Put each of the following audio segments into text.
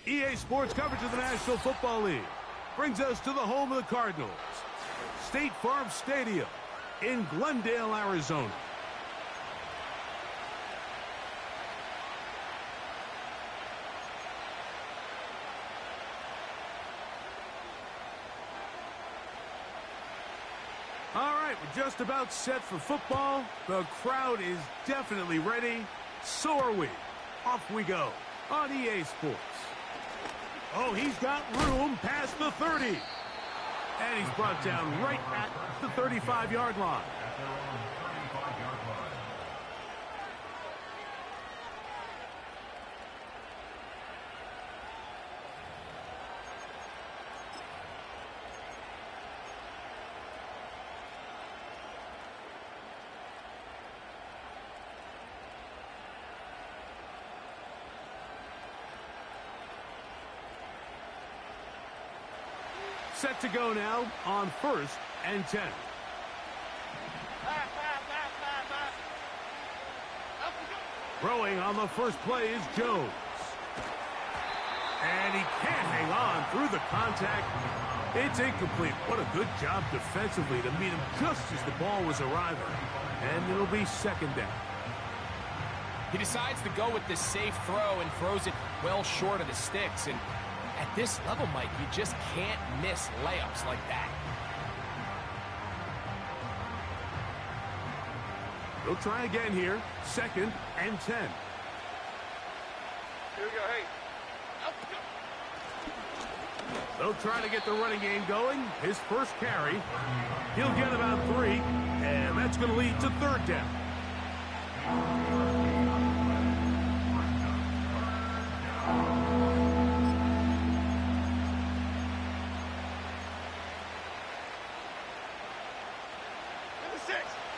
EA Sports coverage of the National Football League brings us to the home of the Cardinals, State Farm Stadium in Glendale, Arizona. All right, we're just about set for football. The crowd is definitely ready. So are we. Off we go on EA Sports. Oh, he's got room past the 30. And he's brought down right at the 35-yard line. Set to go now on 1st and 10. Throwing on the first play is Jones. And he can't hang on through the contact. It's incomplete. What a good job defensively to meet him just as the ball was arriving. And it'll be 2nd down. He decides to go with this safe throw and throws it well short of the sticks. And at this level, Mike, you just can't miss layups like that. They'll try again here. 2nd and 10. Here we go, hey. They'll try to get the running game going. His first carry. He'll get about 3, and that's going to lead to 3rd down.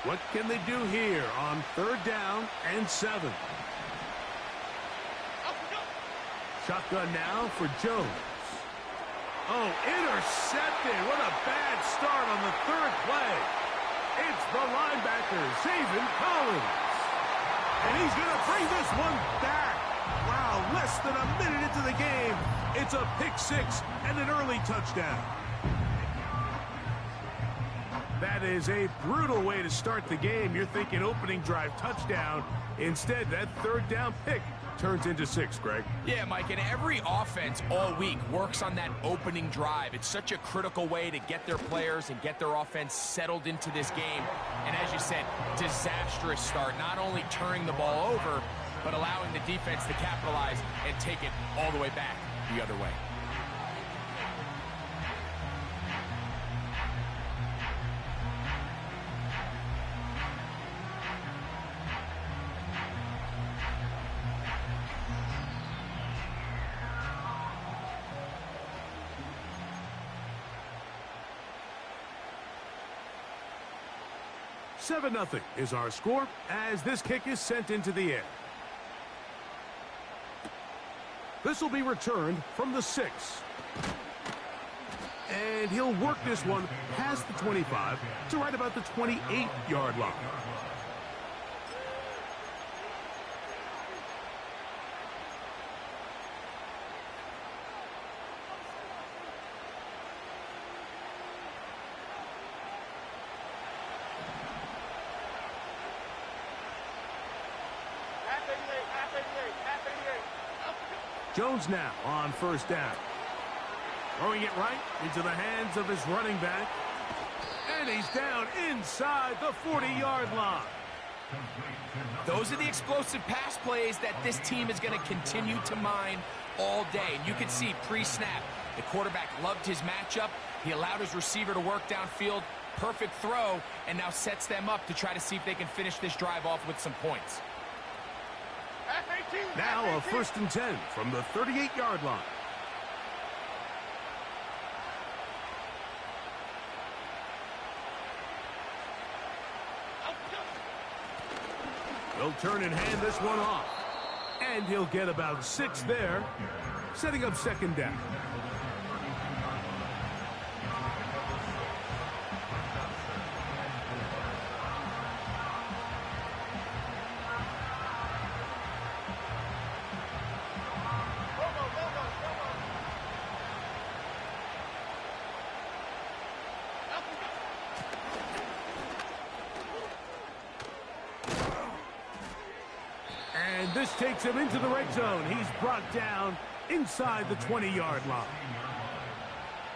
What can they do here on 3rd down and 7? Shotgun now for Jones. Oh, intercepted. What a bad start on the 3rd play. It's the linebacker, Zaven Collins. And he's going to bring this one back. Wow, less than a minute into the game. It's a pick 6 and an early touchdown. That is a brutal way to start the game. You're thinking opening drive touchdown. Instead, that 3rd down pick turns into 6, Greg. Yeah, Mike, and every offense all week works on that opening drive. It's such a critical way to get their players and get their offense settled into this game. And as you said, disastrous start, not only turning the ball over, but allowing the defense to capitalize and take it all the way back the other way. Seven 0 is our score as this kick is sent into the air. This will be returned from the 6. And he'll work this one past the 25 to right about the 28-yard line. Jones now on 1st down. Throwing it right into the hands of his running back. And he's down inside the 40-yard line. Those are the explosive pass plays that this team is going to continue to mine all day. And you can see pre-snap, the quarterback loved his matchup. He allowed his receiver to work downfield. Perfect throw, and now sets them up to try to see if they can finish this drive off with some points. Now a 1st and 10 from the 38-yard line. They'll turn and hand this one off. And he'll get about 6 there, setting up 2nd down. This takes him into the red zone. He's brought down inside the 20-yard line.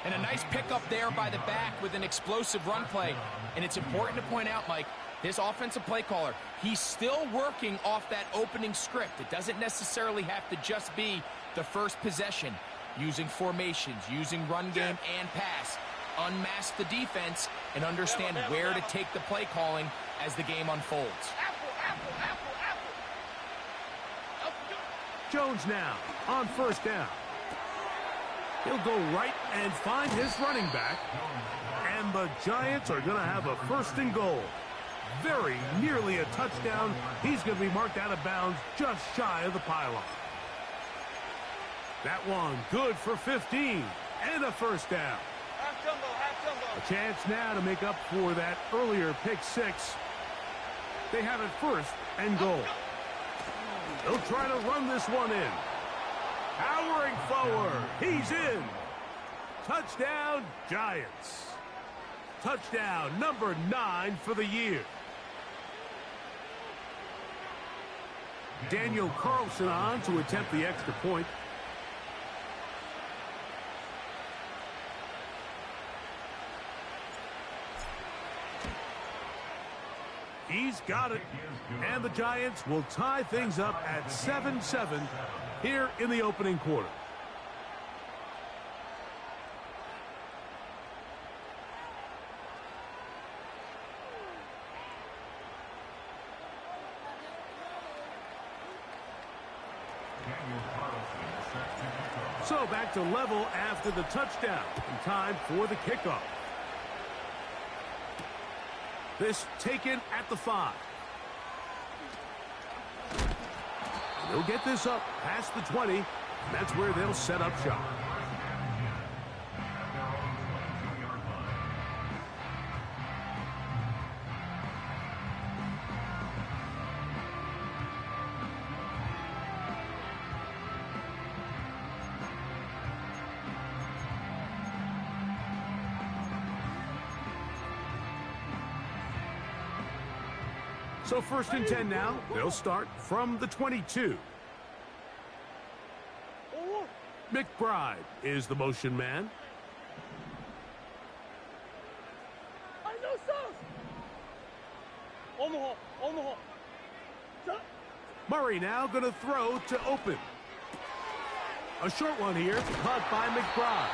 And a nice pickup there by the back with an explosive run play. And it's important to point out, Mike, this offensive play caller, he's still working off that opening script. It doesn't necessarily have to just be the first possession. Using formations, using run game and pass. Unmask the defense and understand where to take the play calling as the game unfolds. Jones now on first down. He'll go right and find his running back. And the Giants are going to have a first and goal. Very nearly a touchdown. He's going to be marked out of bounds just shy of the pylon. That one good for 15 and a first down. A chance now to make up for that earlier pick six. They have it first and goal. They'll try to run this one in. Powering forward. He's in. Touchdown, Giants. Touchdown number 9 for the year. Daniel Carlson on to attempt the extra point. He's got it. And the Giants will tie things up at 7-7 here in the opening quarter. So back to level after the touchdown. And time for the kickoff. This taken at the 5. They'll get this up past the 20. And that's where they'll set up shop. So first and 10 now. They'll start from the 22. McBride is the motion man. Murray now going to throw to open. A short one here, caught by McBride.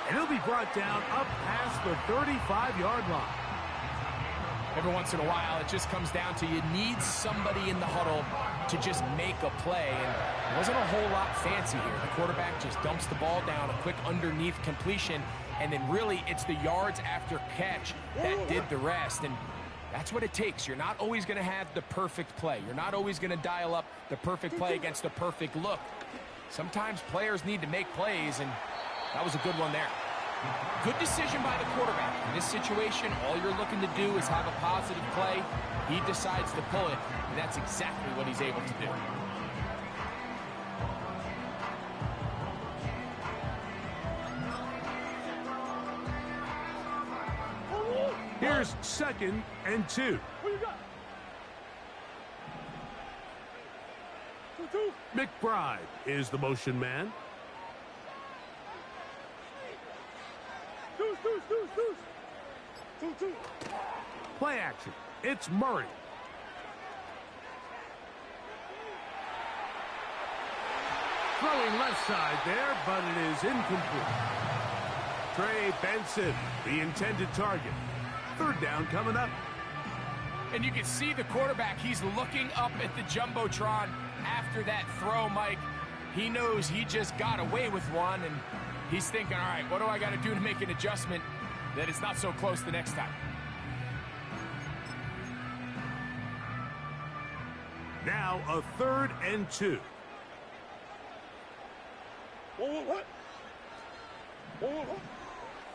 And he'll be brought down up past the 35-yard line. Every once in a while, it just comes down to you need somebody in the huddle to just make a play. And it wasn't a whole lot fancy here. The quarterback just dumps the ball down, a quick underneath completion, and then really it's the yards after catch that did the rest. And that's what it takes. You're not always going to have the perfect play. You're not always going to dial up the perfect play against the perfect look. Sometimes players need to make plays, and that was a good one there. Good decision by the quarterback. In this situation, all you're looking to do is have a positive play. He decides to pull it, and that's exactly what he's able to do. Here's second and 2. McBride is the motion man. Play action. It's Murray. Throwing left side there, but it is incomplete. Trey Benson, the intended target. Third down coming up. And you can see the quarterback, he's looking up at the Jumbotron after that throw, Mike. He knows he just got away with one, and he's thinking, all right, what do I got to do to make an adjustment that it's not so close the next time? Now a third and 2.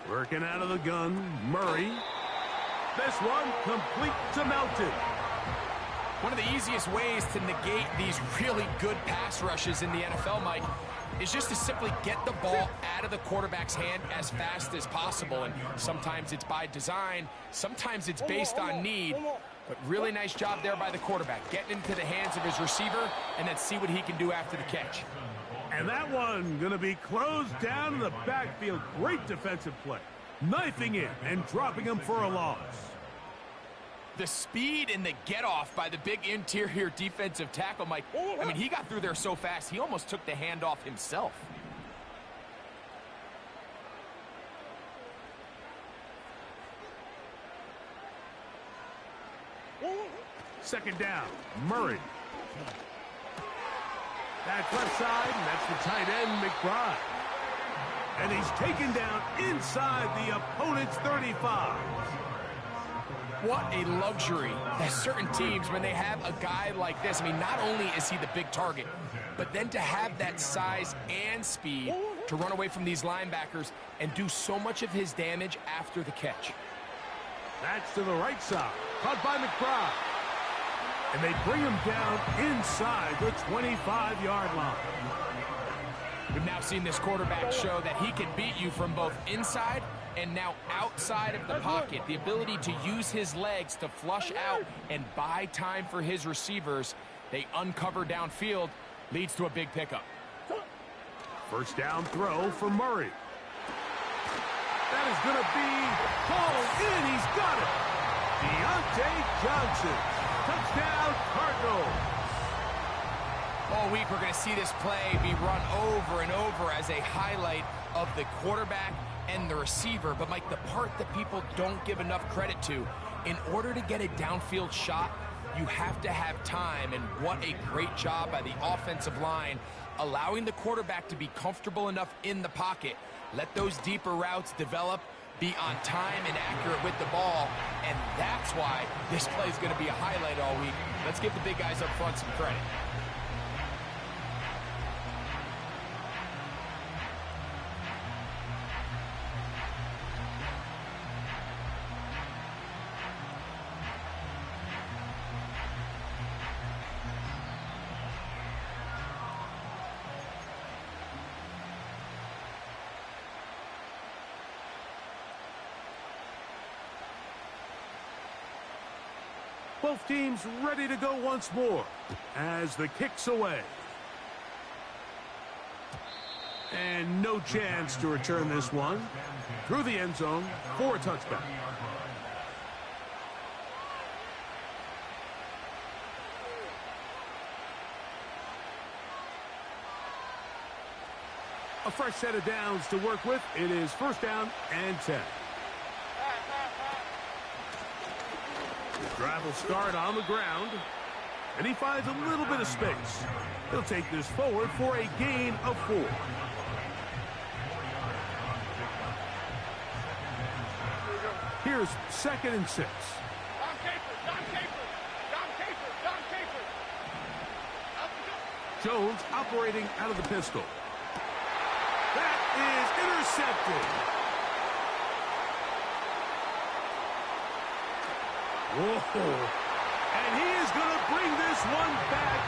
Working out of the gun, Murray. This one complete to Melton. One of the easiest ways to negate these really good pass rushes in the NFL, Mike, is just to simply get the ball out of the quarterback's hand as fast as possible. And sometimes it's by design, sometimes it's based on need. But really nice job there by the quarterback, getting into the hands of his receiver, and then see what he can do after the catch. And that one going to be closed down in the backfield. Great defensive play. Knifing in and dropping him for a loss. The speed and the get-off by the big interior defensive tackle, Mike. I mean, he got through there so fast, he almost took the handoff himself. Second down, Murray. That's left side, and that's the tight end, McBride. And he's taken down inside the opponent's 35. What a luxury that certain teams, when they have a guy like this, I mean, not only is he the big target, but then to have that size and speed to run away from these linebackers and do so much of his damage after the catch. That's to the right side, caught by McBride. And they bring him down inside the 25-yard line. We've now seen this quarterback show that he can beat you from both inside and now outside of the pocket. The ability to use his legs to flush out and buy time for his receivers. They uncover downfield, leads to a big pickup. First down throw for Murray. That is going to be hauled in. He's got it. Deontay Johnson. Touchdown, Cardinals. All week we're going to see this play be run over and over as a highlight of the quarterback and the receiver. But, Mike, the part that people don't give enough credit to, in order to get a downfield shot, you have to have time. And what a great job by the offensive line, allowing the quarterback to be comfortable enough in the pocket. Let those deeper routes develop, be on time and accurate with the ball, and that's why this play is going to be a highlight all week. Let's give the big guys up front some credit. Both teams ready to go once more as the kick's away. And no chance to return this one through the end zone for a touchdown. A fresh set of downs to work with. It is first down and 10. Drive will start on the ground, and he finds a little bit of space. He'll take this forward for a gain of 4. Here's 2nd and 6. Jones operating out of the pistol. That is intercepted. Whoa. And he is going to bring this one back.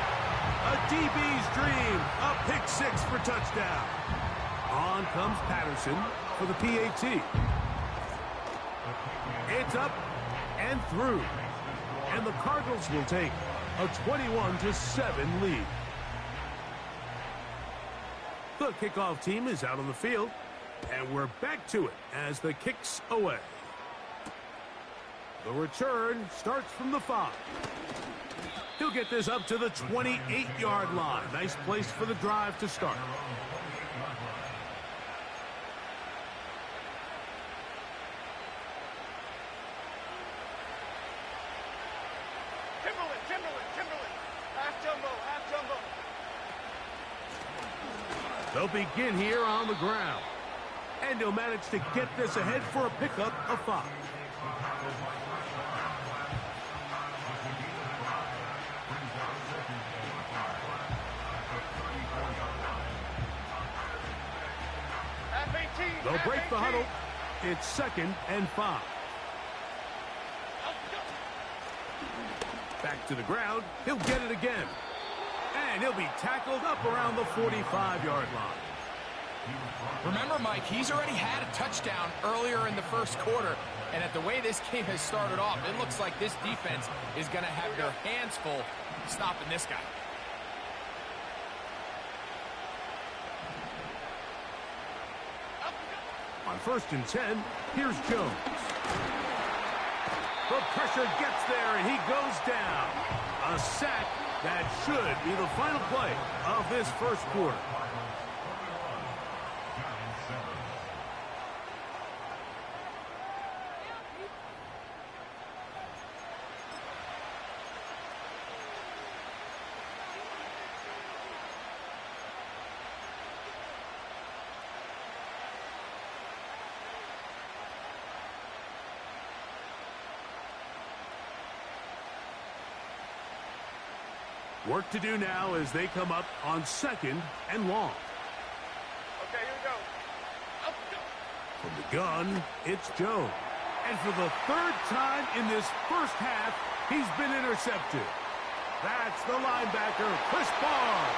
A DB's dream. A pick 6 for touchdown. On comes Patterson for the PAT. It's up and through. And the Cardinals will take a 21-7 lead. The kickoff team is out on the field. And we're back to it as the kick's away. The return starts from the 5. He'll get this up to the 28-yard line. Nice place for the drive to start. Timberland. Half jumbo. They'll begin here on the ground. And he'll manage to get this ahead for a pickup of 5. They'll break the huddle. It's 2nd and 5. Back to the ground. He'll get it again. And he'll be tackled up around the 45-yard line. Remember, Mike, he's already had a touchdown earlier in the first quarter, and at the way this game has started off, it looks like this defense is going to have their hands full stopping this guy. On 1st and 10, here's Jones. The pressure gets there, and he goes down. A sack that should be the final play of this first quarter. Work to do now as they come up on 2nd and long. Okay, here we go. Up we go. From the gun, it's Jones. And for the 3rd time in this first half, he's been intercepted. That's the linebacker, Chris Barnes.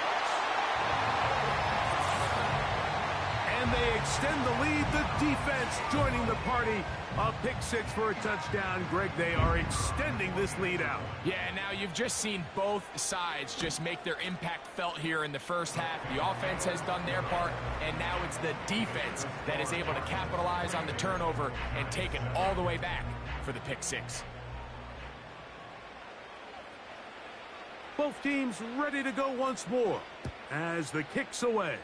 And they extend the lead. The defense joining the party. A pick 6 for a touchdown. Greg, they are extending this lead out. Yeah, now you've just seen both sides just make their impact felt here in the first half. The offense has done their part, and now it's the defense that is able to capitalize on the turnover and take it all the way back for the pick 6. Both teams ready to go once more as the kick's away.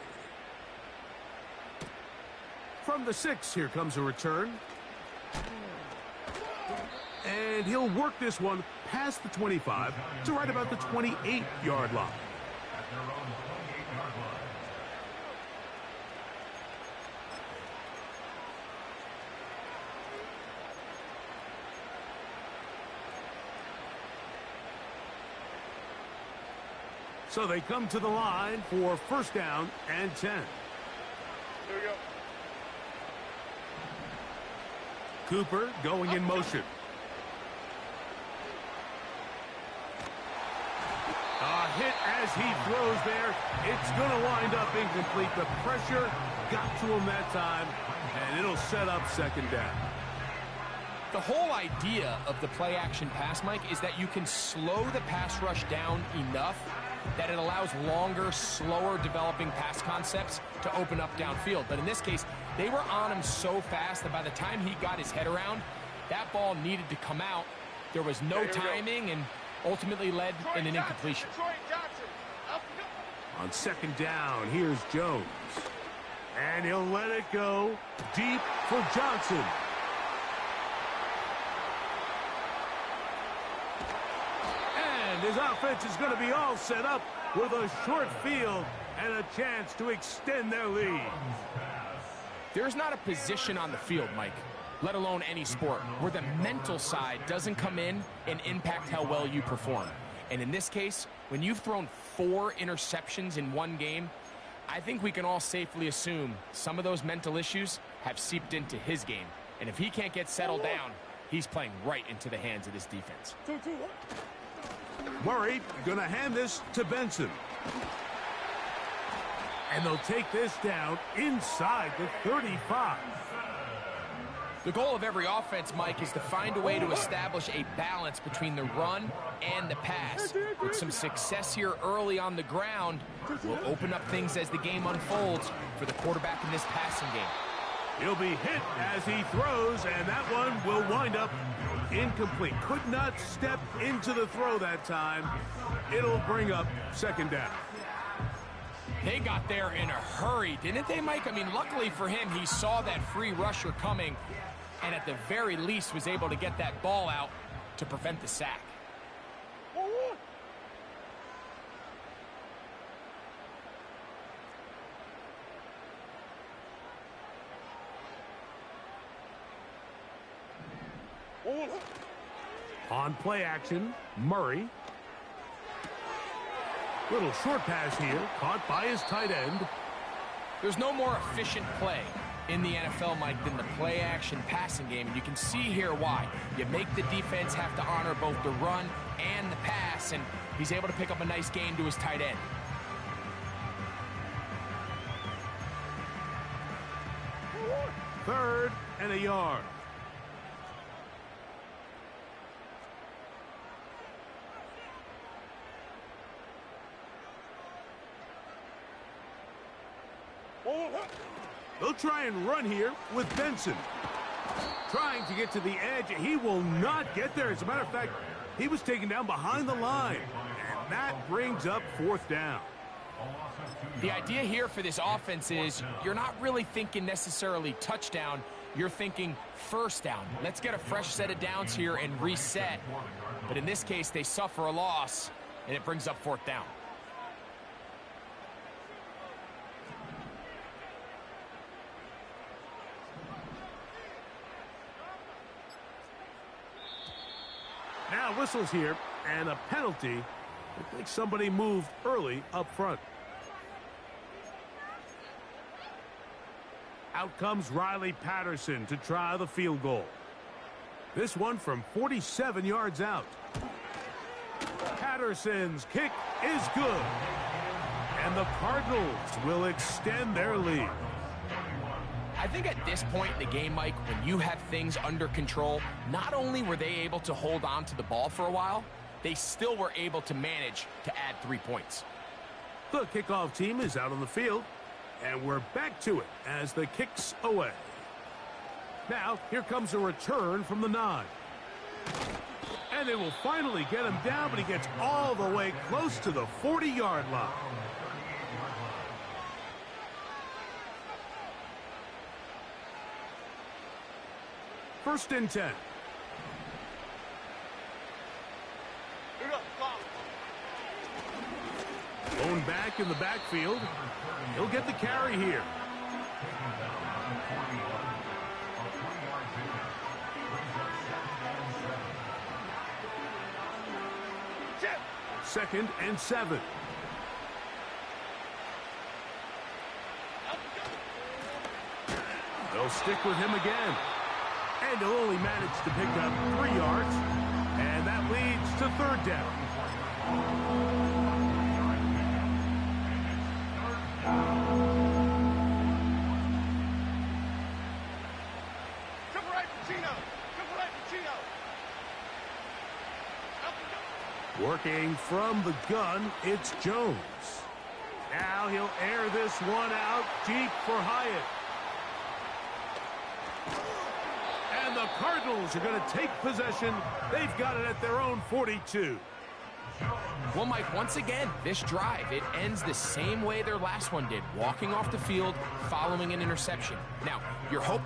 From the 6, here comes a return. And he'll work this one past the 25 to right about the 28-yard line. So they come to the line for 1st down and 10. Here we go. Cooper going in motion. A hit as he throws there. It's going to wind up incomplete. The pressure got to him that time, and it'll set up 2nd down. The whole idea of the play-action pass, Mike, is that you can slow the pass rush down enough that it allows longer, slower developing pass concepts to open up downfield. But in this case, they were on him so fast that by the time he got his head around, that ball needed to come out. There was no timing and ultimately led in an incompletion. On 2nd down, here's Jones. And he'll let it go deep for Johnson. And his offense is going to be all set up with a short field and a chance to extend their lead. There's not a position on the field, Mike, let alone any sport, where the mental side doesn't come in and impact how well you perform. And in this case, when you've thrown 4 interceptions in one game, I think we can all safely assume some of those mental issues have seeped into his game. And if he can't get settled down, he's playing right into the hands of this defense. Murray going to hand this to Benson. And they'll take this down inside the 35. The goal of every offense, Mike, is to find a way to establish a balance between the run and the pass. With some success here early on the ground, will open up things as the game unfolds for the quarterback in this passing game. He'll be hit as he throws, and that one will wind up incomplete. Could not step into the throw that time. It'll bring up 2nd down. They got there in a hurry, didn't they, Mike? I mean, luckily for him, he saw that free rusher coming, and at the very least was able to get that ball out to prevent the sack. On play action, Murray. Little short pass here, caught by his tight end. There's no more efficient play in the NFL, Mike, than the play-action passing game. And you can see here why. You make the defense have to honor both the run and the pass, and he's able to pick up a nice gain to his tight end. 3rd and a yard. They'll try and run here with Benson. Trying to get to the edge. He will not get there. As a matter of fact, he was taken down behind the line. And that brings up 4th down. The idea here for this offense is you're not really thinking necessarily touchdown. You're thinking 1st down. Let's get a fresh set of downs here and reset. But in this case, they suffer a loss, and it brings up 4th down. Now whistles here, and a penalty. Looks like somebody moved early up front. Out comes Riley Patterson to try the field goal. This one from 47 yards out. Patterson's kick is good. And the Cardinals will extend their lead. I think at this point in the game, Mike, when you have things under control, not only were they able to hold on to the ball for a while, they still were able to manage to add 3 points. The kickoff team is out on the field, and we're back to it as the kick's away. Now, here comes a return from the 9. And they will finally get him down, but he gets all the way close to the 40-yard line. First and 10. Going back in the backfield. He'll get the carry here. Second and 7. They'll stick with him again. And he'll only manage to pick up 3 yards. And that leads to 3rd down. Working from the gun, it's Jones. Now he'll air this one out deep for Hyatt. And the Cardinals are going to take possession. They've got it at their own 42. Well, Mike, once again, this drive, it ends the same way their last one did, walking off the field, following an interception. Now, your hope...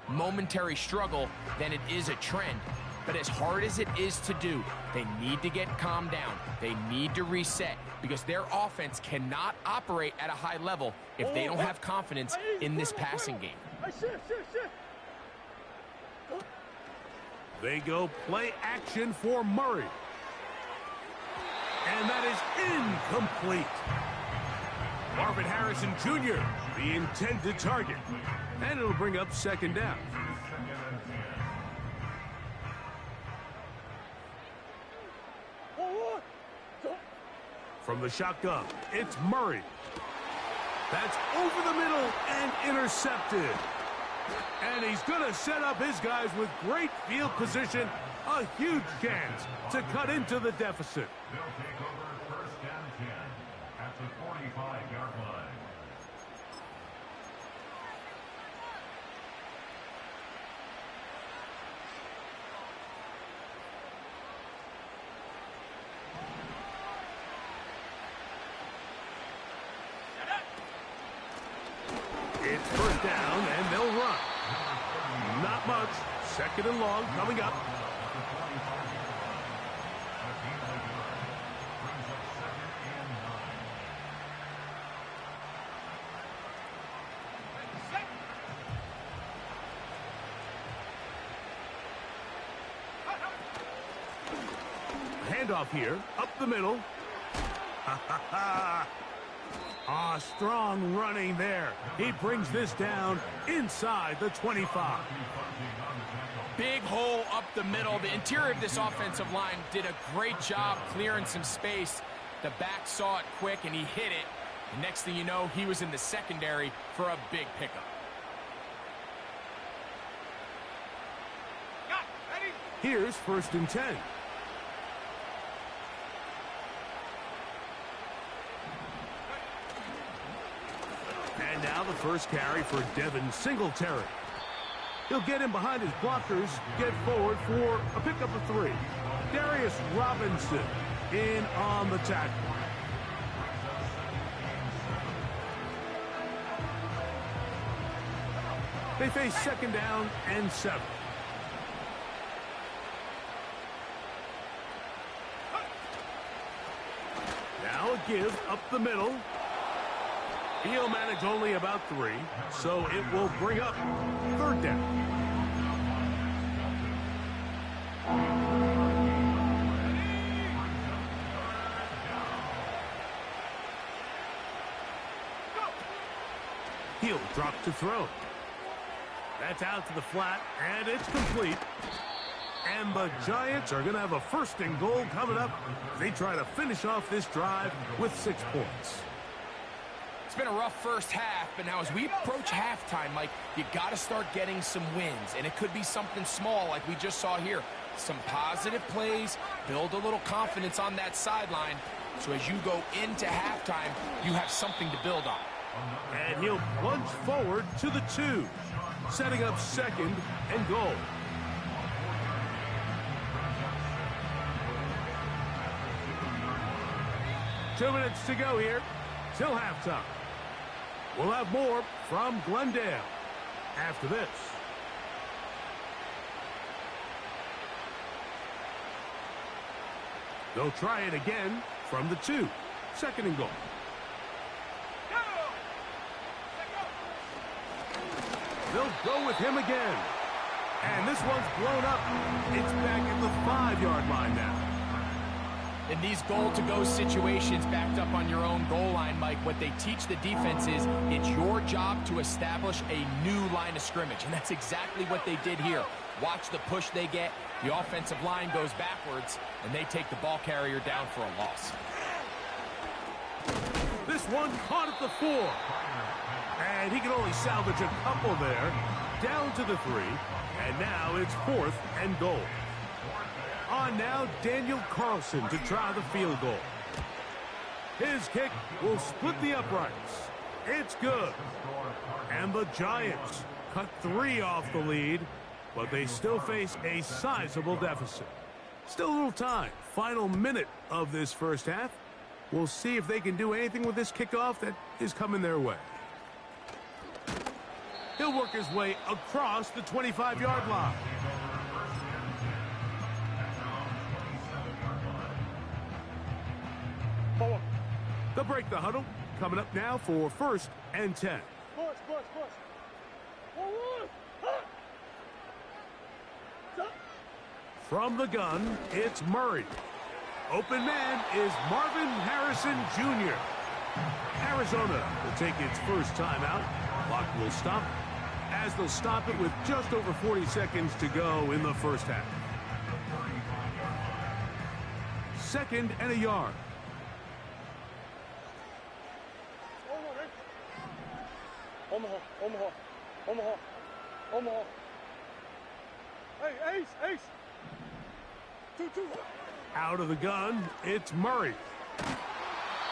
momentary struggle than it is a trend. But as hard as it is to do, they need to get calmed down. They need to reset because their offense cannot operate at a high level if they don't have confidence in this passing game. They go play action for Murray. And that is incomplete. Marvin Harrison Jr., the intended target. And it'll bring up 2nd down. From the shotgun, it's Murray. That's over the middle and intercepted. And he's going to set up his guys with great field position. A huge chance to cut into the deficit. They'll take over 1st and 10 at the 45-yard line. It's 1st down, and they'll run. Not much. 2nd and long coming up. Handoff here, up the middle. Strong running there. He brings this down inside the 25. big hole up the middle. The interior of this offensive line did a great job clearing some space. The back saw it quick, and he hit it. The next thing you know, he was in the secondary for a big pickup. Here's 1st and 10. And now the first carry for Devin Singletary. He'll get in behind his blockers, get forward for a pickup of 3. Darius Robinson in on the tackle. They face 2nd down and 7. Now a give up the middle. He'll manage only about 3, so it will bring up 3rd down. He'll drop to throw. That's out to the flat, and it's complete. And the Giants are going to have a 1st and goal coming up. They try to finish off this drive with 6 points. It's been a rough first half, but now as we approach halftime, Mike, you got to start getting some wins. And it could be something small like we just saw here. Some positive plays, build a little confidence on that sideline. So as you go into halftime, you have something to build on. And he'll plunge forward to the 2, setting up 2nd and goal. Two minutes to go here till halftime. We'll have more from Glendale after this. They'll try it again from the 2, 2nd and goal. They'll go with him again. And this one's blown up. It's back at the 5-yard line now. In these goal-to-go situations backed up on your own goal line, Mike, what they teach the defense is it's your job to establish a new line of scrimmage, and that's exactly what they did here. Watch the push they get. The offensive line goes backwards, and they take the ball carrier down for a loss. This one caught at the 4. And he can only salvage a couple there. Down to the 3. And now it's 4th and goal. On now, Daniel Carlson to try the field goal. His kick will split the uprights. It's good. And the Giants cut 3 off the lead, but they still face a sizable deficit. Still a little time. Final minute of this first half. We'll see if they can do anything with this kickoff that is coming their way. He'll work his way across the 25-yard line. They'll break the huddle. Coming up now for 1st and 10. From the gun, it's Murray. Open man is Marvin Harrison Jr. Arizona will take its first timeout. Clock will stop as they'll stop it with just over 40 seconds to go in the first half. 2nd and a yard. Omaha. Hey, Ace. 2. Out of the gun, it's Murray.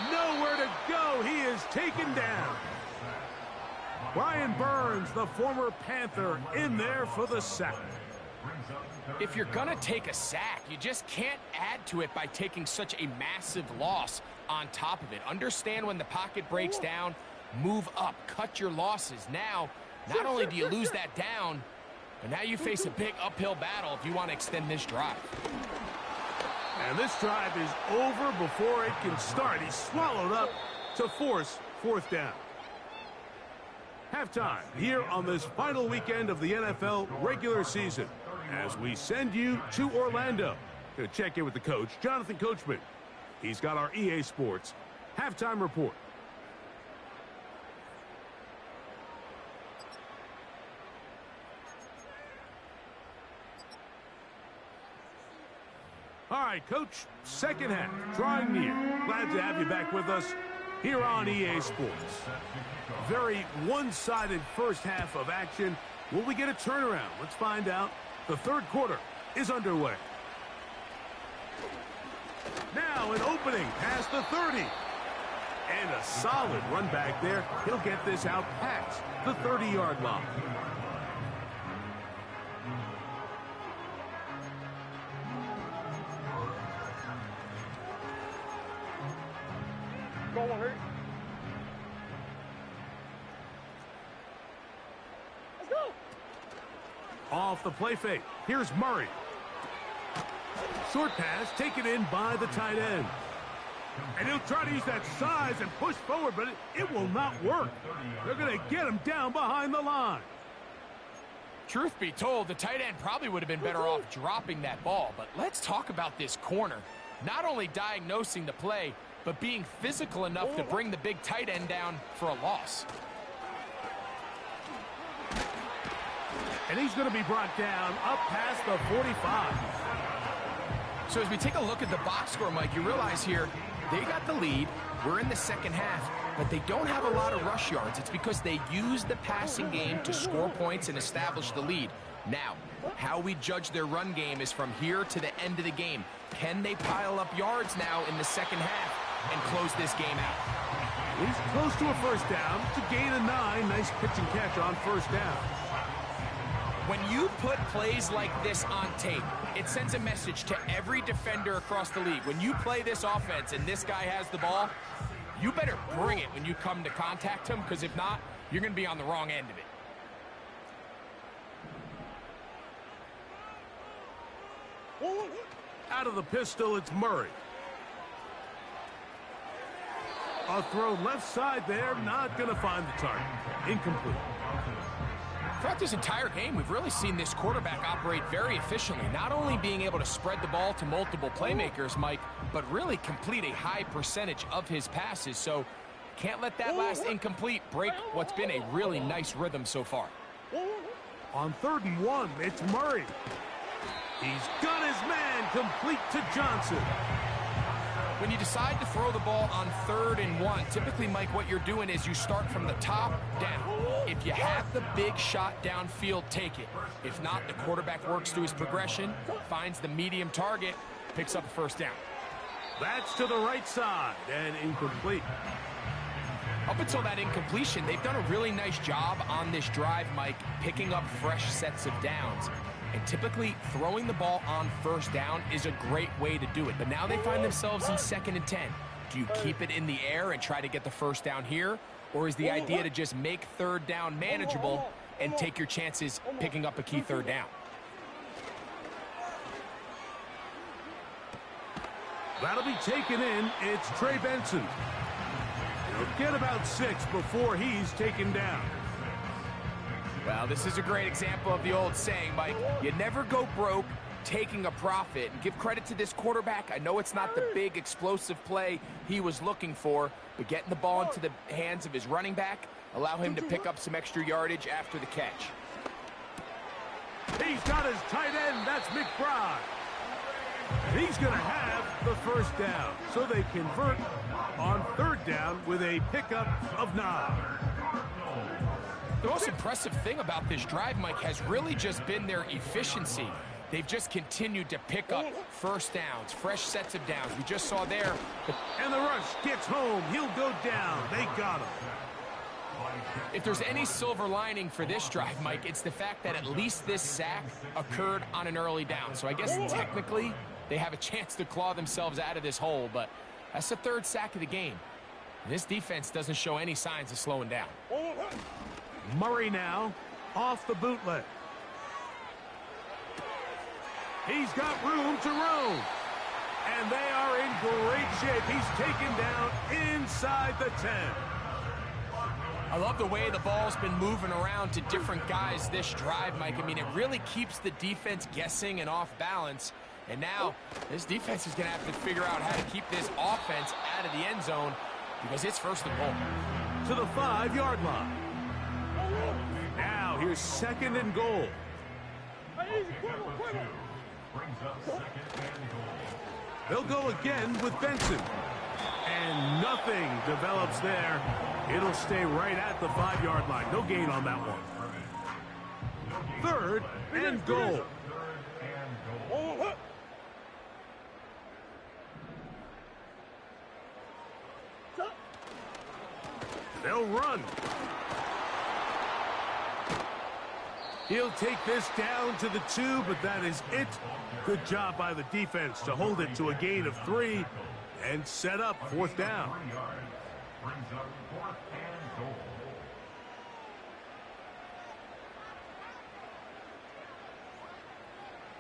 Nowhere to go. He is taken down. Brian Burns, the former Panther, in there for the sack. If you're going to take a sack, you just can't add to it by taking such a massive loss on top of it. Understand when the pocket breaks down, move up, cut your losses. Now, not only do you lose that down, but now you face a big uphill battle if you want to extend this drive. And this drive is over before it can start. He's swallowed up to force 4th down. Halftime here on this final weekend of the NFL regular season as we send you to Orlando to check in with the coach, Jonathan Coachman. He's got our EA Sports halftime report. All right, Coach, second half, drawing near. Glad to have you back with us here on EA Sports. Very one-sided first half of action. Will we get a turnaround? Let's find out. The third quarter is underway. Now an opening past the 30. And a solid run back there. He'll get this out past the 30-yard line. Go on, hurry. Let's go. Off the play fake. Here's Murray. Short pass taken in by the tight end. And he'll try to use that size and push forward, but it will not work. They're going to get him down behind the line. Truth be told, the tight end probably would have been better off dropping that ball. But let's talk about this corner. Not only diagnosing the play, but being physical enough to bring the big tight end down for a loss. And he's going to be brought down up past the 45. So as we take a look at the box score, Mike, you realize here they got the lead. We're in the second half, but they don't have a lot of rush yards. It's because they use the passing game to score points and establish the lead. Now, how we judge their run game is from here to the end of the game. Can they pile up yards now in the second half and close this game out? He's close to a first down to gain a 9. Nice pitch and catch on first down. When you put plays like this on tape, it sends a message to every defender across the league. When you play this offense and this guy has the ball, you better bring it when you come to contact him, because if not, you're going to be on the wrong end of it. Out of the pistol, it's Murray. A throw left side there, not going to find the target. Incomplete. Throughout this entire game, we've really seen this quarterback operate very efficiently, not only being able to spread the ball to multiple playmakers, Mike, but really complete a high percentage of his passes. So can't let that last incomplete break what's been a really nice rhythm so far. On 3rd and 1, it's Murray. He's got his man complete to Johnson. When you decide to throw the ball on 3rd and 1, typically, Mike, what you're doing is you start from the top down. If you have the big shot downfield, take it. If not, the quarterback works through his progression, finds the medium target, picks up a first down. That's to the right side and incomplete. Up until that incompletion, they've done a really nice job on this drive, Mike, picking up fresh sets of downs. And typically, throwing the ball on first down is a great way to do it. But now they find themselves in 2nd and 10. Do you keep it in the air and try to get the first down here? Or is the idea to just make 3rd down manageable and take your chances picking up a key 3rd down? That'll be taken in. It's Trey Benson. He'll get about 6 before he's taken down. Well, this is a great example of the old saying, Mike. You never go broke taking a profit. And give credit to this quarterback. I know it's not the big explosive play he was looking for, but getting the ball into the hands of his running back, allow him to pick up some extra yardage after the catch. He's got his tight end. That's McBride. He's going to have the first down. So they convert on 3rd down with a pickup of 9. The most impressive thing about this drive, Mike, has really just been their efficiency. They've just continued to pick up first downs, fresh sets of downs. We just saw there. And the rush gets home. He'll go down. They got him. If there's any silver lining for this drive, Mike, it's the fact that at least this sack occurred on an early down. So I guess technically they have a chance to claw themselves out of this hole, but that's the 3rd sack of the game. This defense doesn't show any signs of slowing down. Murray now off the bootleg. He's got room to roam. And they are in great shape. He's taken down inside the 10. I love the way the ball's been moving around to different guys this drive, Mike. I mean, it really keeps the defense guessing and off balance. And now this defense is going to have to figure out how to keep this offense out of the end zone because it's 1st and goal. To the 5-yard line. Now here's 2nd and goal. Brings up 2nd and goal. They'll go again with Benson. And nothing develops there. It'll stay right at the 5-yard line. No gain on that one. 3rd and goal. They'll run. He'll take this down to the 2, but that is it. Good job by the defense to hold it to a gain of 3 and set up 4th down. Brings up 4th and goal.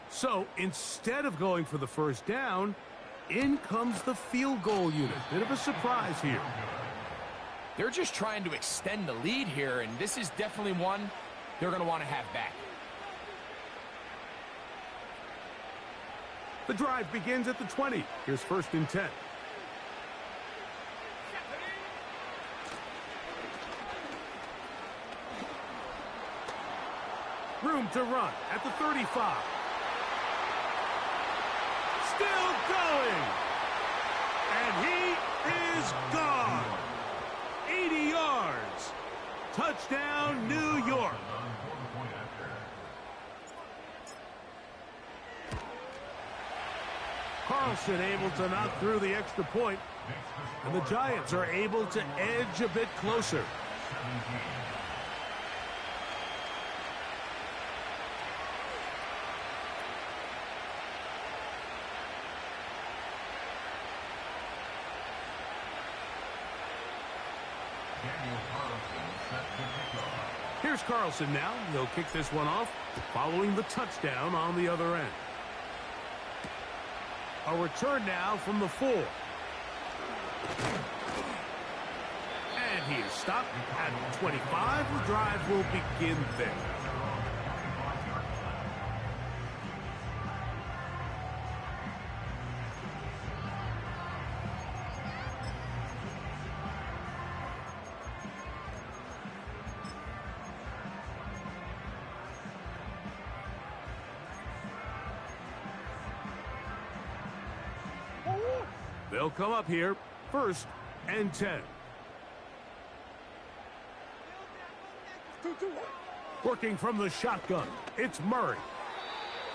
So instead of going for the 1st down, in comes the field goal unit. Bit of a surprise here. They're just trying to extend the lead here, and this is definitely one they're going to want to have back. The drive begins at the 20. Here's 1st and 10. Room to run at the 35. Still going. And he is gone. 80 yards. Touchdown, New York. Carlson able to knock through the extra point, and the Giants are able to edge a bit closer. Here's Carlson now. He'll kick this one off, following the touchdown on the other end. A return now from the 4. And he is stopped at 25. The drive will begin there. They'll come up here, 1st and 10. Working from the shotgun, it's Murray.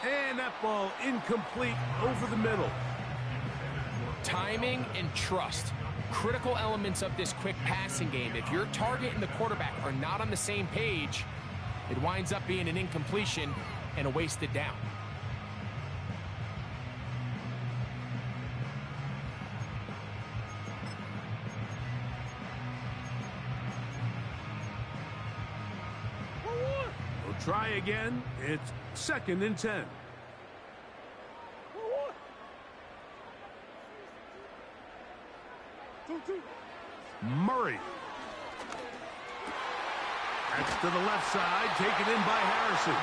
And that ball incomplete over the middle. Timing and trust, critical elements of this quick passing game. If your target and the quarterback are not on the same page, it winds up being an incompletion and a wasted down. Try again. It's 2nd and 10. Murray. That's to the left side, taken in by Harrison.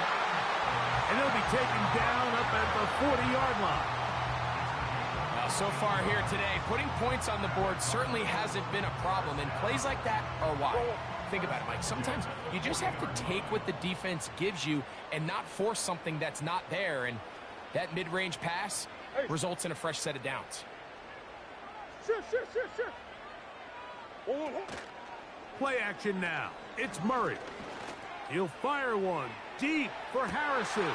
And he'll be taken down up at the 40-yard line. Well, so far here today, putting points on the board certainly hasn't been a problem, and plays like that are why. Think about it, Mike. Sometimes you just have to take what the defense gives you and not force something that's not there, and that mid-range pass results in a fresh set of downs. Sure. Play action now. It's Murray. He'll fire one deep for Harrison.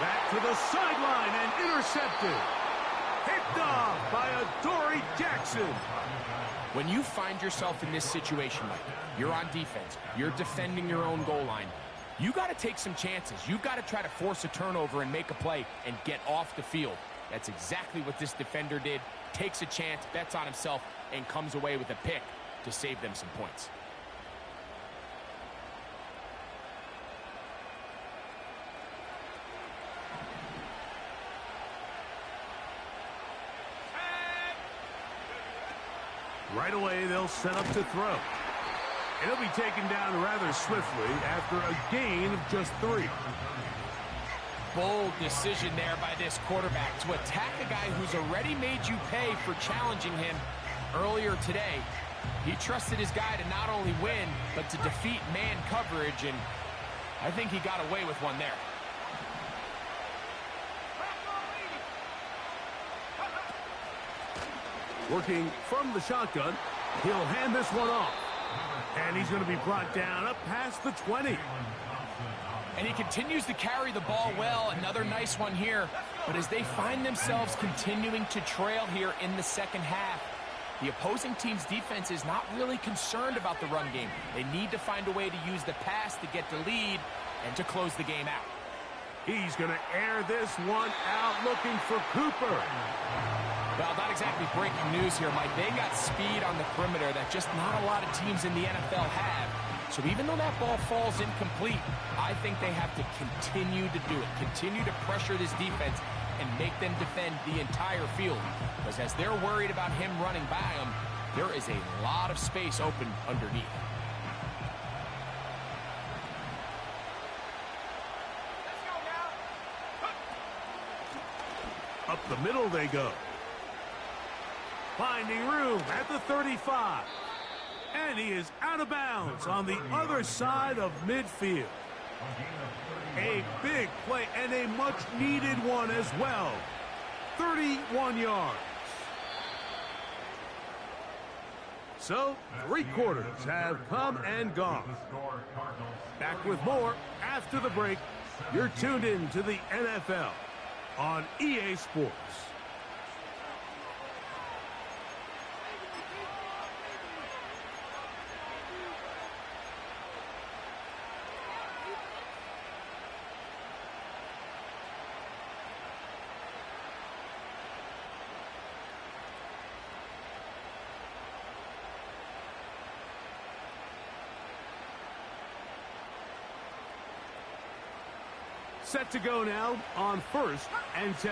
Back to the sideline and intercepted. Picked off by Adoree Jackson. When you find yourself in this situation, Mike, you're on defense, you're defending your own goal line, you got to take some chances. You've got to try to force a turnover and make a play and get off the field. That's exactly what this defender did. Takes a chance, bets on himself, and comes away with a pick to save them some points. Right away, they'll set up to throw. He'll be taken down rather swiftly after a gain of just 3. Bold decision there by this quarterback to attack a guy who's already made you pay for challenging him earlier today. He trusted his guy to not only win, but to defeat man coverage, and I think he got away with one there. Working from the shotgun, he'll hand this one off. And he's going to be brought down up past the 20. And he continues to carry the ball well. Another nice one here. But as they find themselves continuing to trail here in the second half, the opposing team's defense is not really concerned about the run game. They need to find a way to use the pass to get the lead and to close the game out. He's going to air this one out, looking for Cooper. Well, not exactly breaking news here, Mike. They got speed on the perimeter that just not a lot of teams in the NFL have. So even though that ball falls incomplete, I think they have to continue to do it. Continue to pressure this defense and make them defend the entire field. Because as they're worried about him running by them, there is a lot of space open underneath. Up the middle they go. Finding room at the 35. And he is out of bounds on the other side of midfield. A big play and a much-needed one as well. 31 yards. So, 3 quarters have come and gone. Back with more after the break. You're tuned in to the NFL on EA Sports. Set to go now on 1st and 10.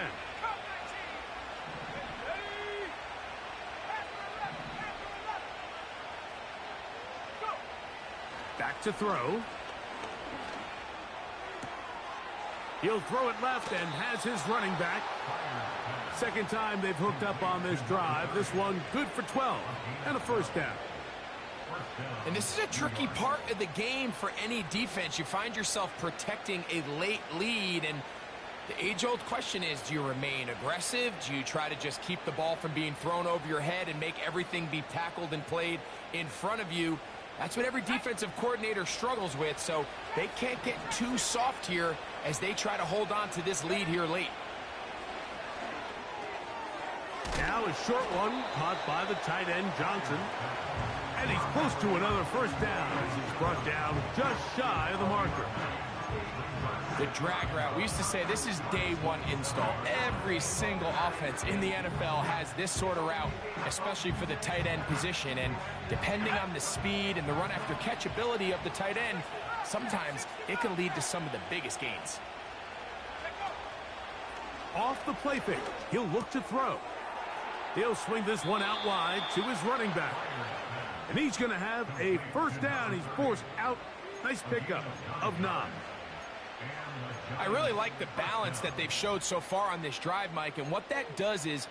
Back to throw. He'll throw it left and has his running back. Second time they've hooked up on this drive. This one good for 12 and a first down. And this is a tricky part of the game for any defense. You find yourself protecting a late lead, and the age-old question is, do you remain aggressive? Do you try to just keep the ball from being thrown over your head and make everything be tackled and played in front of you? That's what every defensive coordinator struggles with, so they can't get too soft here as they try to hold on to this lead here late. Now a short one caught by the tight end Johnson. And he's close to another first down as he's brought down just shy of the marker. The drag route. We used to say this is day one install. Every single offense in the NFL has this sort of route, especially for the tight end position. And depending on the speed and the run after catch ability of the tight end, sometimes it can lead to some of the biggest gains. Off the play fake, he'll look to throw. He'll swing this one out wide to his running back. And he's going to have a first down. He's forced out. Nice pickup of 9. I really like the balance that they've showed so far on this drive, Mike. And what that does is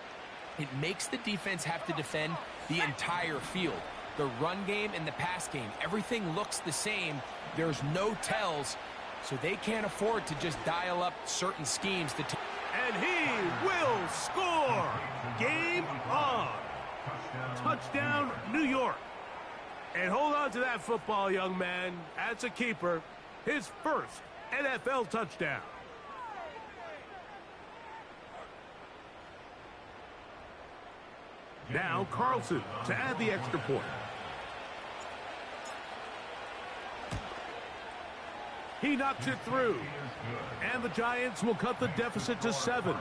it makes the defense have to defend the entire field. The run game and the pass game, everything looks the same. There's no tells, so they can't afford to just dial up certain schemes. And he will score. Game on. Touchdown, New York. And hold on to that football, young man. That's a keeper. His first NFL touchdown. Now Carlson to add the extra point. He knocks it through. And the Giants will cut the deficit to 7.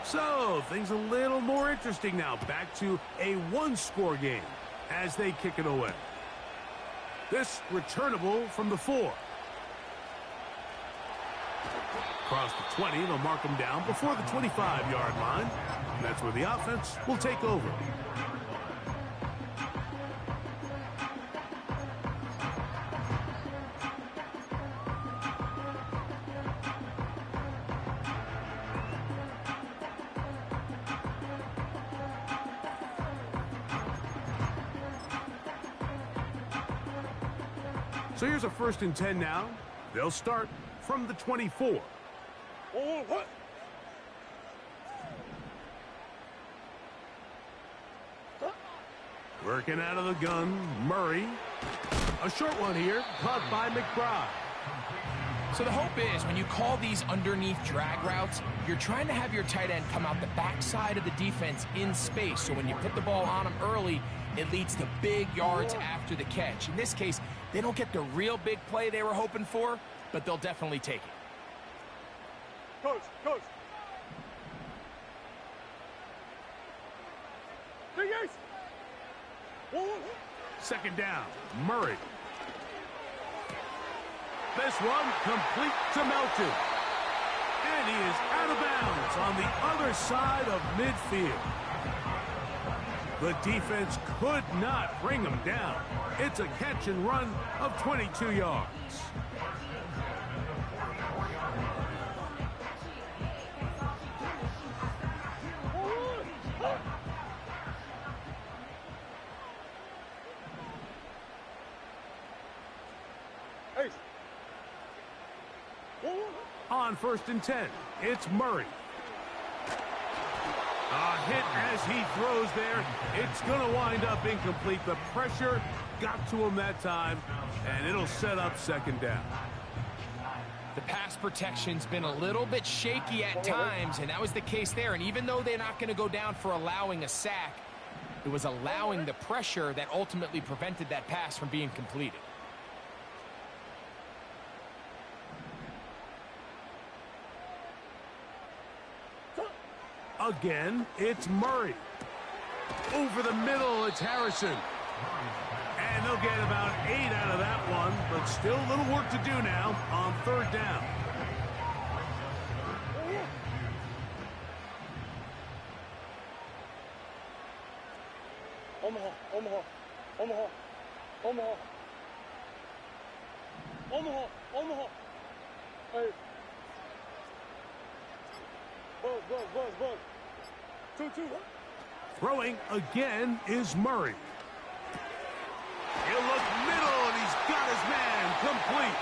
So, things a little more interesting now. Back to a one-score game as they kick it away. This returnable from the 4. Across the 20, they'll mark him down before the 25-yard line. That's where the offense will take over. So here's a 1st and 10 now. They'll start from the 24. Working out of the gun, Murray. A short one here, caught by McBride. So the hope is when you call these underneath drag routes, you're trying to have your tight end come out the backside of the defense in space. So when you put the ball on him early, it leads to big yards after the catch. In this case, they don't get the real big play they were hoping for, but they'll definitely take it. Coach. Big ace. 2nd down, Murray. This one complete to Melton. And he is out of bounds on the other side of midfield. The defense could not bring him down. It's a catch and run of 22 yards. On 1st and 10, it's Murray. A hit as he throws there. It's going to wind up incomplete. The pressure got to him that time, and it'll set up 2nd down. The pass protection's been a little bit shaky at times, and that was the case there. And even though they're not going to go down for allowing a sack, it was allowing the pressure that ultimately prevented that pass from being completed. Again, it's Murray. Over the middle, it's Harrison. And they'll get about 8 out of that one, but still a little work to do now on 3rd down. Omaha. Hey. Buzz. 2-2. Throwing again is Murray. He'll look middle, and he's got his man complete.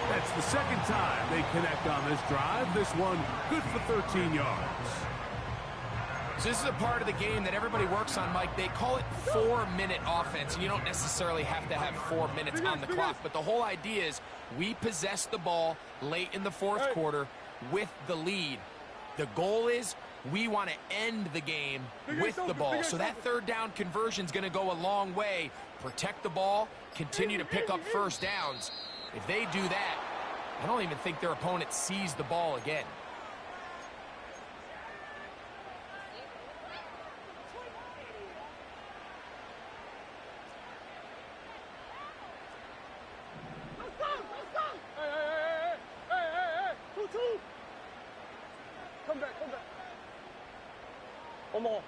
That's the 2nd time they connect on this drive. This one good for 13 yards. So this is a part of the game that everybody works on, Mike. They call it 4-minute offense, and you don't necessarily have to have 4 minutes on the clock. But the whole idea is we possess the ball late in the 4th quarter with the lead. The goal is we want to end the game with the ball. So that 3rd down conversion is going to go a long way. Protect the ball, continue to pick up 1st downs. If they do that, I don't even think their opponent sees the ball again. Hey. 2-2. Come back. Omaha.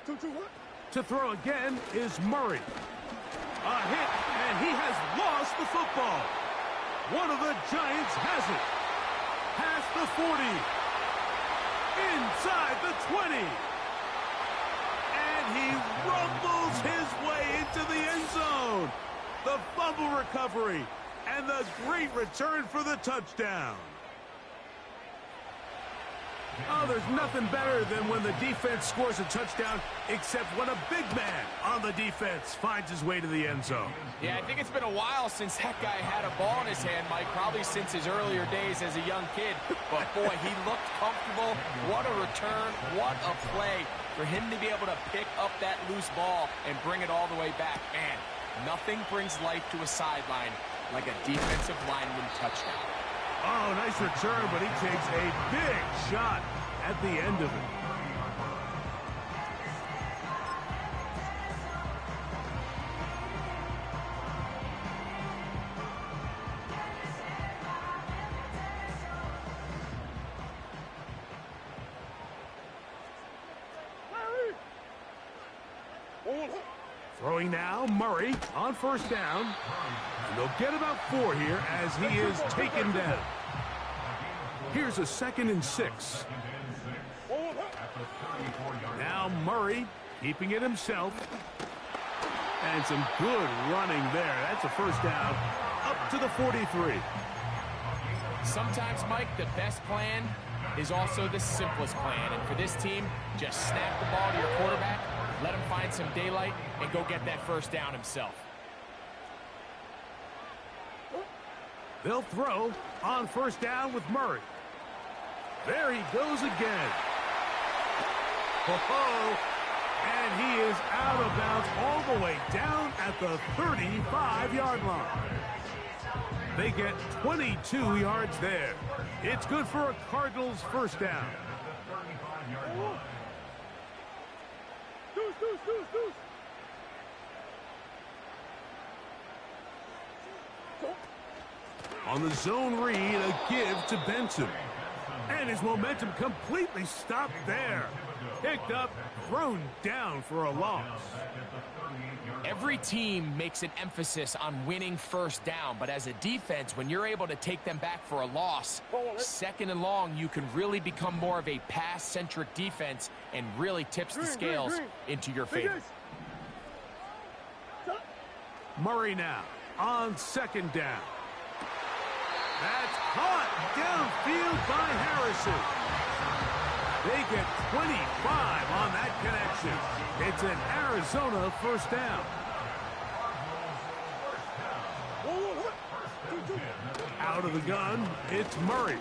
2-2. To throw again is Murray. A hit, and he has lost the football. One of the Giants has it. Past the 40. Inside the 20. And he rumbles his way into the end zone. The fumble recovery and the great return for the touchdown. Oh, there's nothing better than when the defense scores a touchdown, except when a big man on the defense finds his way to the end zone. Yeah, I think it's been a while since that guy had a ball in his hand, Mike, probably since his earlier days as a young kid. But, boy, he looked comfortable. What a return. What a play for him to be able to pick up that loose ball and bring it all the way back. Man, nothing brings life to a sideline like a defensive lineman touchdown. Oh, nice return, but he takes a big shot at the end of it. Throwing now, Murray on 1st down. And they'll get about 4 here as he is taken down. Here's a 2nd and 6. Now Murray keeping it himself. And some good running there. That's a first down up to the 43. Sometimes, Mike, the best plan is also the simplest plan. And for this team, just snap the ball to your quarterback, let him find some daylight, and go get that first down himself. They'll throw on first down with Murray. There he goes again. Ho-ho! And he is out of bounds all the way down at the 35-yard line. They get 22 yards there. It's good for a Cardinals first down. On the zone read, a give to Benson. And his momentum completely stopped there. Picked up, thrown down for a loss. Every team makes an emphasis on winning first down, but as a defense, when you're able to take them back for a loss, second and long, you can really become more of a pass-centric defense and really tips the scales into your favor. Murray now on second down. That's caught downfield by Harrison. They get 25 on that connection. It's an Arizona first down. Out of the gun, it's Murray.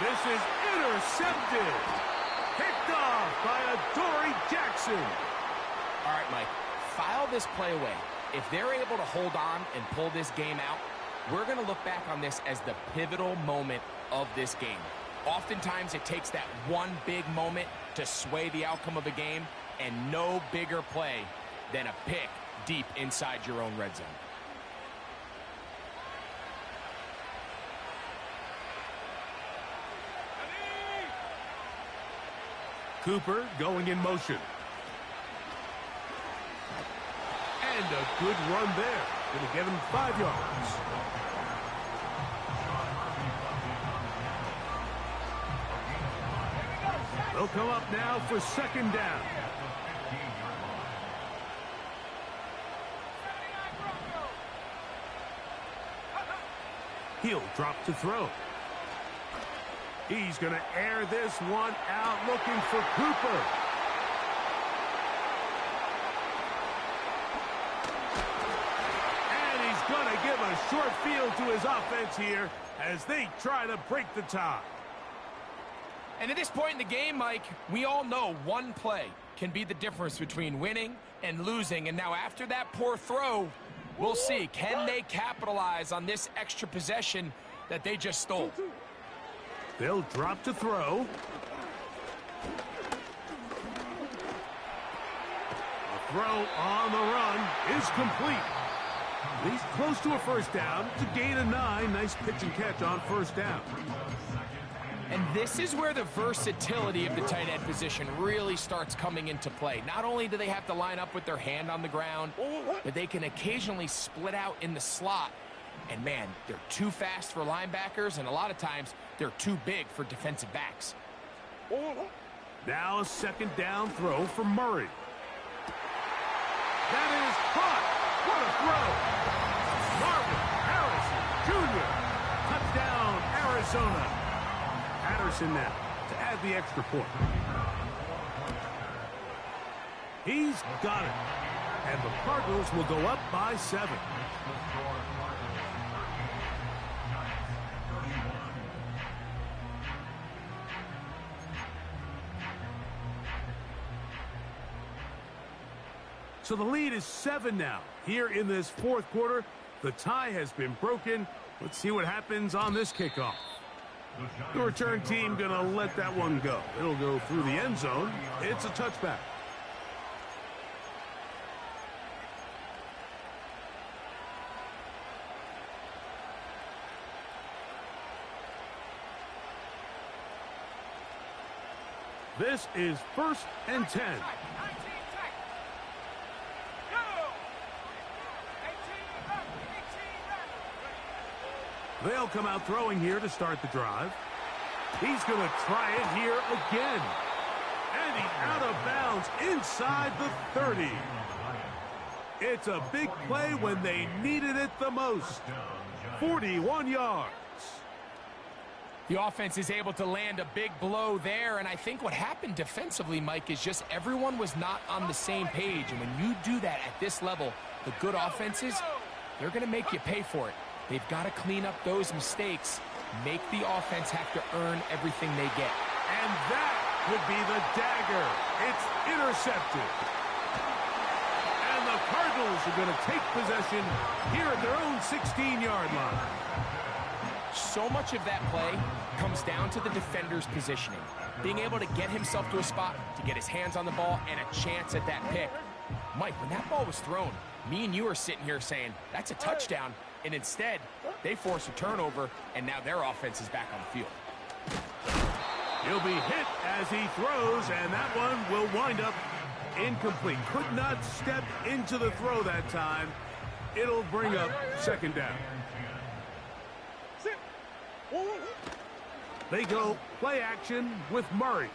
This is intercepted. Picked off by Adoree Jackson. All right, Mike, file this play away. If they're able to hold on and pull this game out, we're going to look back on this as the pivotal moment of this game. Oftentimes, it takes that one big moment to sway the outcome of a game, and no bigger play than a pick deep inside your own red zone. Cooper going in motion. And a good run there. Going to give him 5 yards. They'll come up now for second down. He'll drop to throw. He's going to air this one out, looking for Cooper. And he's going to give a short field to his offense here as they try to break the tie. And at this point in the game, Mike, we all know one play can be the difference between winning and losing. And now after that poor throw, we'll see. Can they capitalize on this extra possession that they just stole? They'll drop to throw. The throw on the run is complete. He's close to a first down to gain a 9. Nice pitch and catch on first down. And this is where the versatility of the tight end position really starts coming into play. Not only do they have to line up with their hand on the ground, but they can occasionally split out in the slot. And man, they're too fast for linebackers, and a lot of times they're too big for defensive backs. Now a second down throw for Murray. That is caught. What a throw. Marvin Harrison Jr. Touchdown, Arizona. Patterson now to add the extra point. He's got it. And the Cardinals will go up by 7. So the lead is 7 now. Here in this fourth quarter, the tie has been broken. Let's see what happens on this kickoff. The return team going to let that one go. It'll go through the end zone. It's a touchback. This is 1st and 10. They'll come out throwing here to start the drive. He's going to try it here again. And he's out of bounds inside the 30. It's a big play when they needed it the most. 41 yards. The offense is able to land a big blow there, and I think what happened defensively, Mike, is just everyone was not on the same page. And when you do that at this level, the good offenses, they're going to make you pay for it. They've got to clean up those mistakes, make the offense have to earn everything they get. And that would be the dagger. It's intercepted. And the Cardinals are going to take possession here at their own 16-yard line. So much of that play comes down to the defender's positioning. Being able to get himself to a spot, to get his hands on the ball, and a chance at that pick. Mike, when that ball was thrown, me and you are sitting here saying, that's a touchdown. And instead, they force a turnover, and now their offense is back on the field. He'll be hit as he throws, and that one will wind up incomplete. Could not step into the throw that time. It'll bring up second down. They go play action with Murray.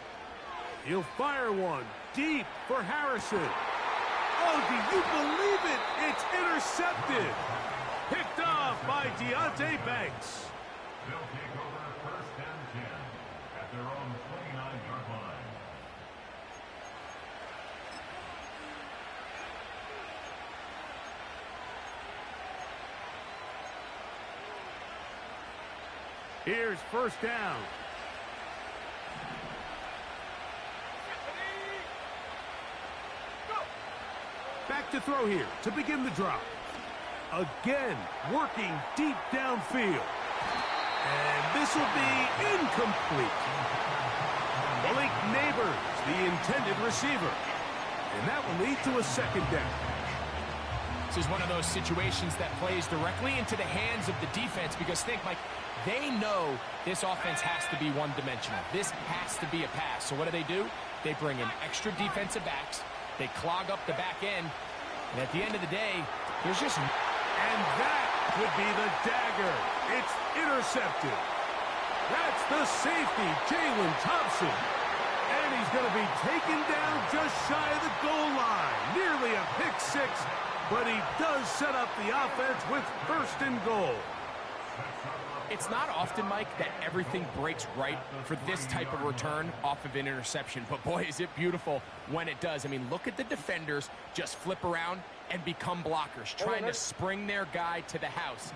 He'll fire one deep for Harrison. Oh, do you believe it? It's intercepted. Picked off by Deonte Banks. They'll take over first and 10 at their own 29-yard line. Here's first down. Back to throw here to begin the drop. Again, working deep downfield. And this will be incomplete. Malik Neighbors, the intended receiver. And that will lead to a second down. This is one of those situations that plays directly into the hands of the defense because think, Mike, they know this offense has to be one-dimensional. This has to be a pass. So what do? They bring in extra defensive backs. They clog up the back end. And at the end of the day, there's just... And that would be the dagger. It's intercepted. That's the safety, Jalen Thompson. And he's going to be taken down just shy of the goal line. Nearly a pick six, but he does set up the offense with first and goal. It's not often, Mike, that everything breaks right for this type of return off of an interception. But, boy, is it beautiful when it does. I mean, look at the defenders just flip around and become blockers, trying to spring their guy to the house.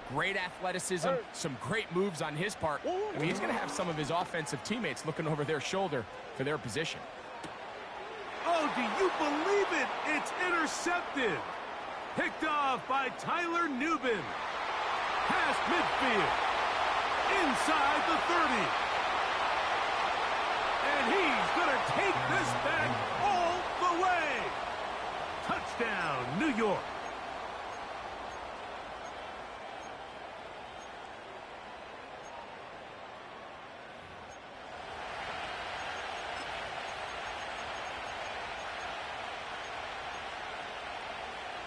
Great athleticism, some great moves on his part. I mean, he's going to have some of his offensive teammates looking over their shoulder for their position. Oh, do you believe it? It's intercepted. Picked off by Tyler Nubin. Past midfield. Inside the 30. And he's going to take this back all the way. Touchdown, New York.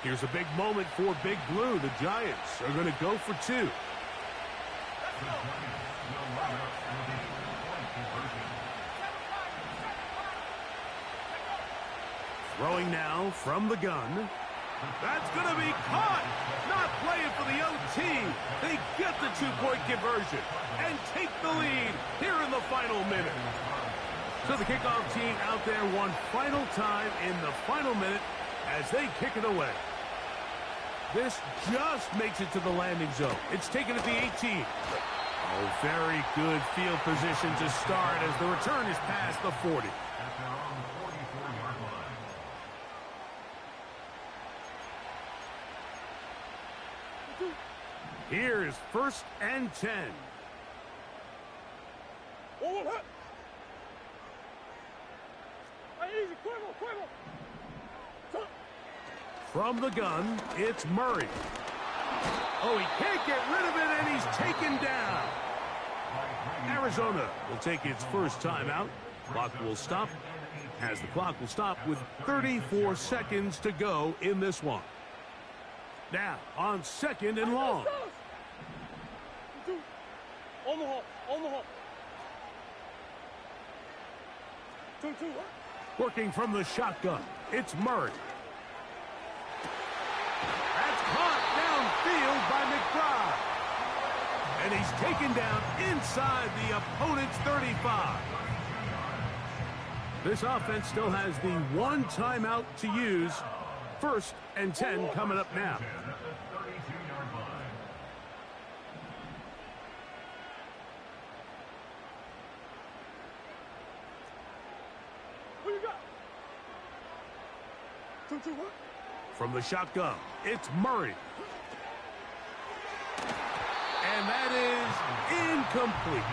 Here's a big moment for Big Blue. The Giants are going to go for two. Throwing now from the gun. That's going to be caught. Not playing for the OT. They get the two-point conversion and take the lead here in the final minute. So the kickoff team out there one final time in the final minute as they kick it away. This just makes it to the landing zone. It's taken at the 18. Oh, very good field position to start as the return is past the 40. Here's first and 10. From the gun, it's Murray. Oh, he can't get rid of it, and he's taken down. Arizona will take its first timeout. Clock will stop, as the clock will stop with 34 seconds to go in this one. Now, on second and long. Working from the shotgun, it's Murray. That's caught downfield by McBride. And he's taken down inside the opponent's 35. This offense still has the one timeout to use. 1st and 10 coming up now. From the shotgun, it's Murray. And that is incomplete.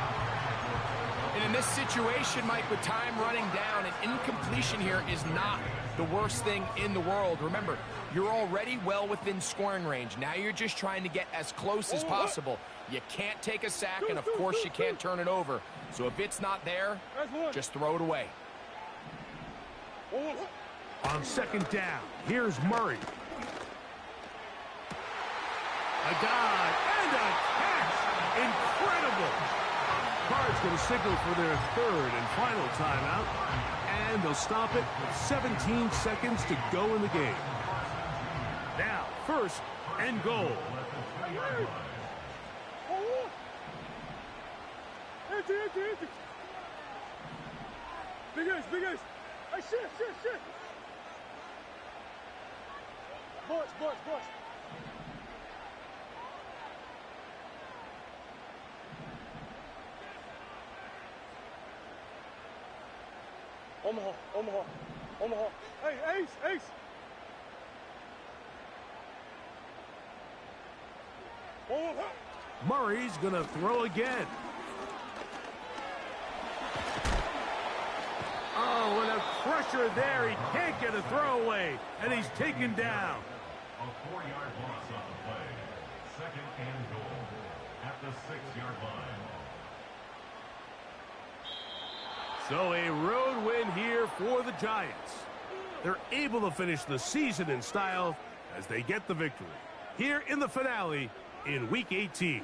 And in this situation, Mike, with time running down, an incompletion here is not the worst thing in the world. Remember, you're already well within scoring range. Now you're just trying to get as close as possible. You can't take a sack, and of course you can't turn it over. So if it's not there, just throw it away. On 2nd down, here's Murray. A dive and a catch. Incredible. Cards going to signal for their 3rd and final timeout. And they'll stop it with 17 seconds to go in the game. Now, 1st and goal. Big ace. Hey, shit. Boys. Omaha. Hey, Ace. Murray's going to throw again. Oh, and a crusher there. He can't get a throwaway, and he's taken down. A 4-yard loss on the play. 2nd and goal at the 6-yard line. So a road win here for the Giants. They're able to finish the season in style as they get the victory here in the finale in Week 18.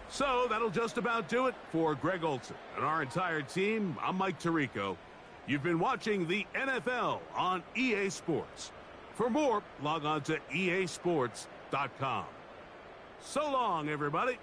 So that'll just about do it for Greg Olsen and our entire team. I'm Mike Tirico. You've been watching the NFL on EA Sports. For more, log on to easports.com. So long, everybody.